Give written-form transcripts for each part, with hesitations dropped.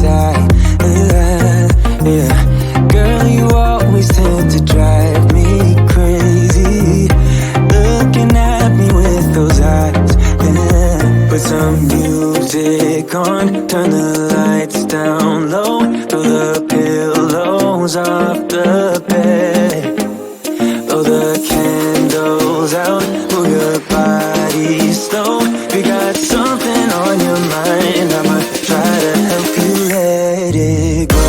side. Yeah. Girl, you always tend to drive me crazy, looking at me with those eyes. Yeah. Put some music on, turn the lights down low, throw the pillows off the bed, blow the candles out, move your body slow. You got something on your mind, I'ma try to help you let it go.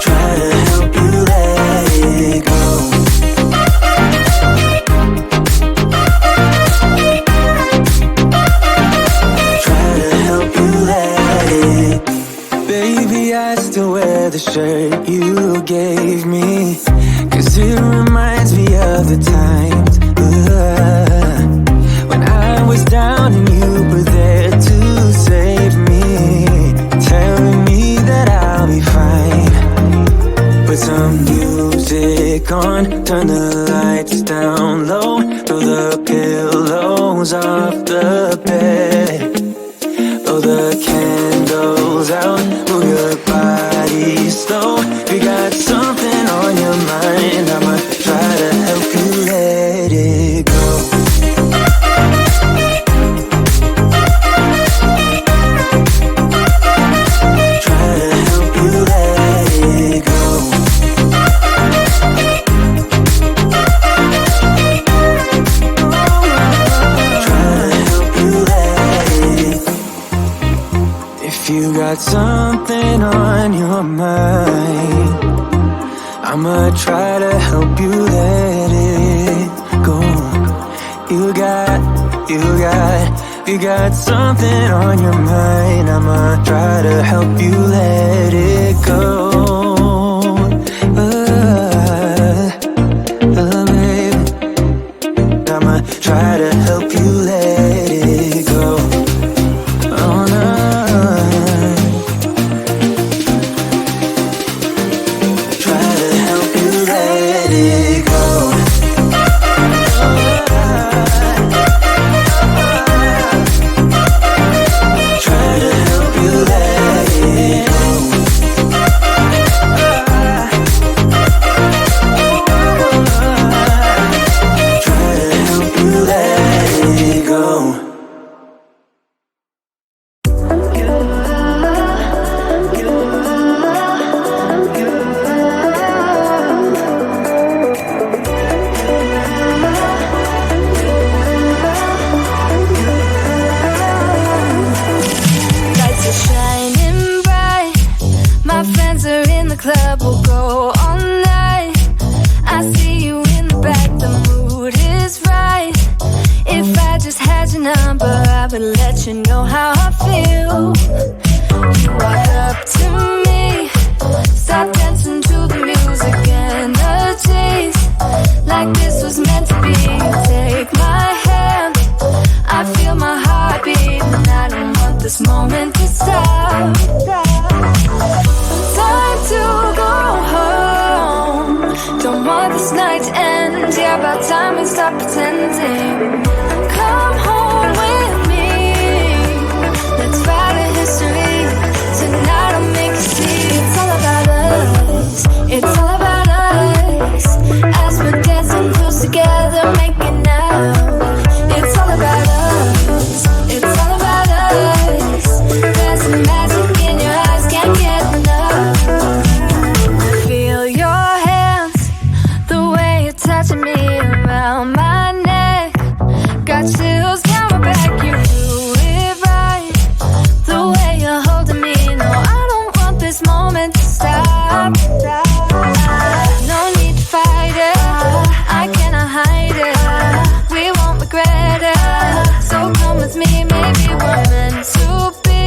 Try to help you let it go. Try to help you let it. Baby, I still wear the shirt you gave me, 'cause it reminds me of the times when I was down and you were there to save me, telling me that I'll be fine. Put some music on, turn the lights down low, throw the pillows off the bed, blow the candles out, move your body slow. You got something on your mind, I'ma try to help you let it go. Try to help you let it go. Try to help you let it. If you got something on your mind, I'ma try to help you let it go. You got something on your mind, I'ma try to help you let it go. Baby, I'ma try to help you let it go. Oh, no. Try to help you let it go. Try to help you let it go. Try to help you let it go. Lights are shining bright. My friends are in the club, we'll go all night. I see you in the back, the mood is right. If I just had your number, I would let you know how I feel. You walk up to me, start dancing to the music, energies like this was meant to be. Take my hand, I feel my heartbeat, and I don't want this moment to stop. Time to go home, don't want this night to end. Yeah, about time we stop pretending. Come home with me, let's write a history. Tonight I'll make you see it's all about us. It's all about us. As we're dancing close together, making out. It's all about us. It's all about us. There's some magic in your eyes, can't get enough. Feel your hands, the way you're touching me around my neck. Got chills down my back, you do it right. The way you're holding me, no, I don't want this moment to stop. No need to fight it, I cannot hide it. We won't regret it, so come with me, maybe we're meant to be.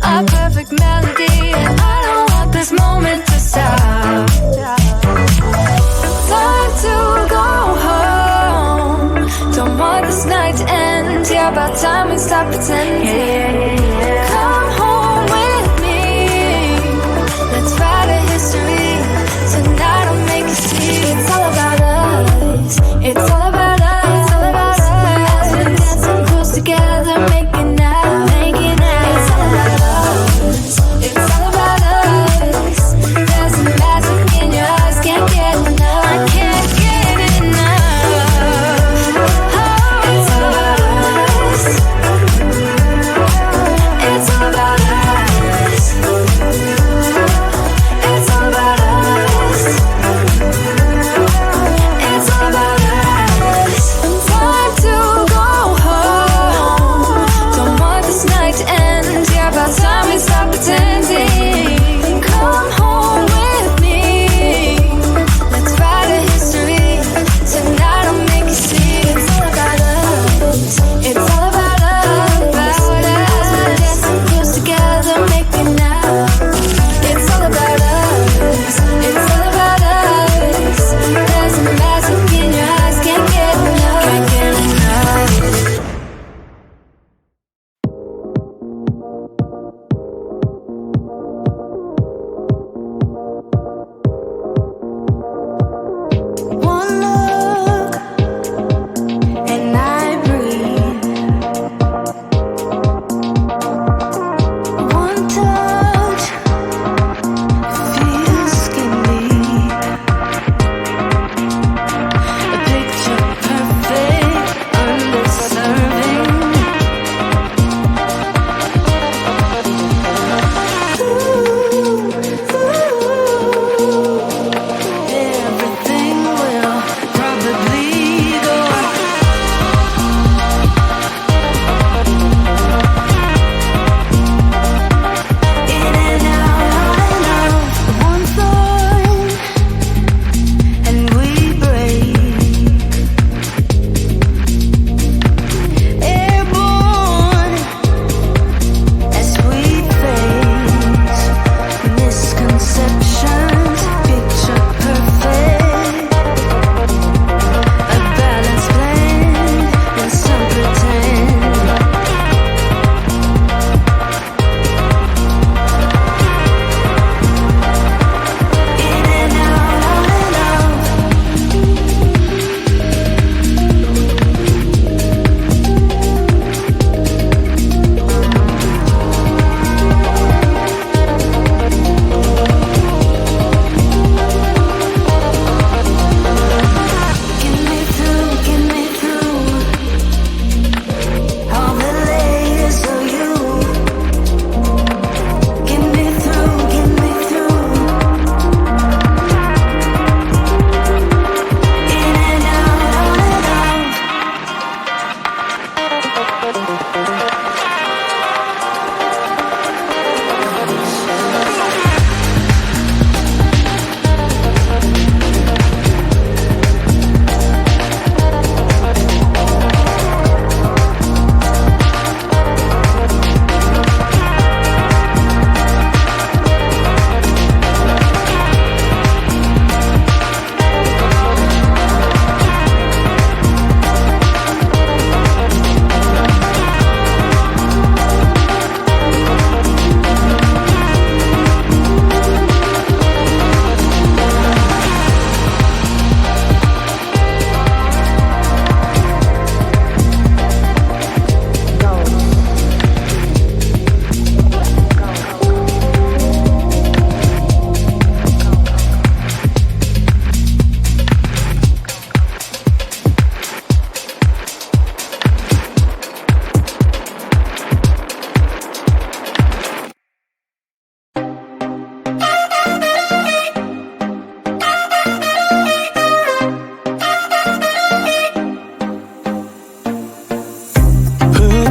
A perfect melody, and I don't want this moment to stop. Time to go home, don't want this night to end. Yeah, about time we stop pretending. Come home with me, let's write a history. Tonight I'll make you see it's all about us. It's all about us. It's all about us.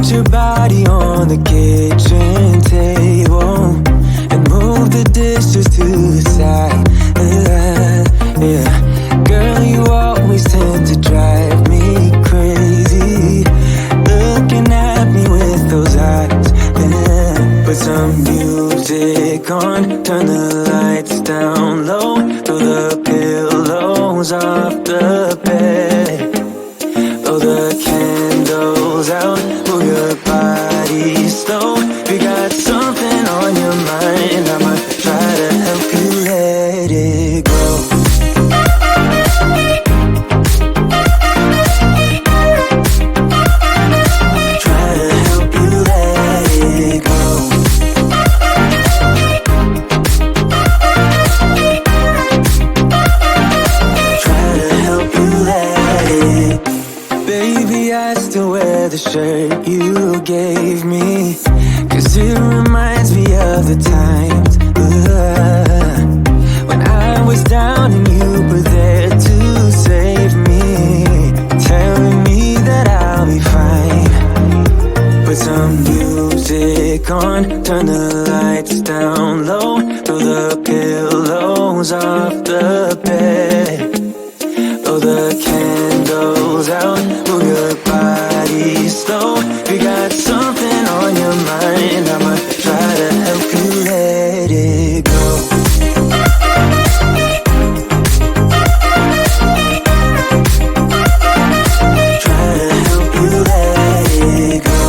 Put your body on the kitchen table and move the dishes to the side. Yeah. Girl, you always tend to drive me crazy, looking at me with those eyes. Yeah. Put some music on, turn the lights down low, throw the pillows off the bed, blow the candles out, move your body slow. You got something on your mind, I'ma try to help you let it go. The shirt you gave me, 'cause it reminds me of the times when I was down and you were there to save me, telling me that I'll be fine. Put some music on, turn the lights down low, throw the pillows off the bed, blow the candles out, move your body slow. You got something on your mind, I'ma try to help you let it go. Try to help you let it go.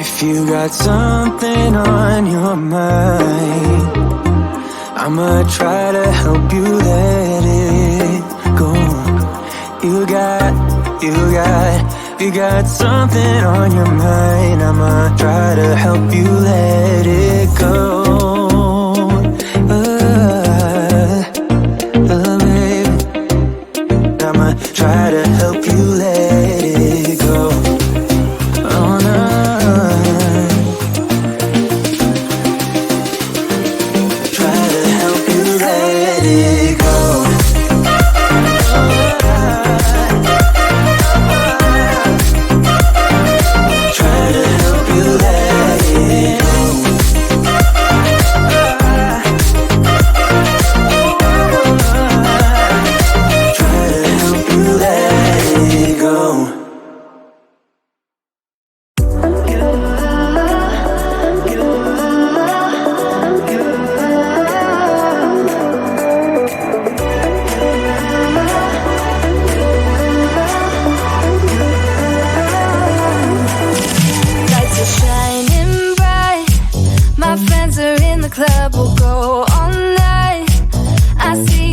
If you got something on your mind, I'ma try to help you let it go. You got something on your mind, I'ma try to help you let it go. Baby, I'ma try to help you let it go. Oh no. Club will go all night. I see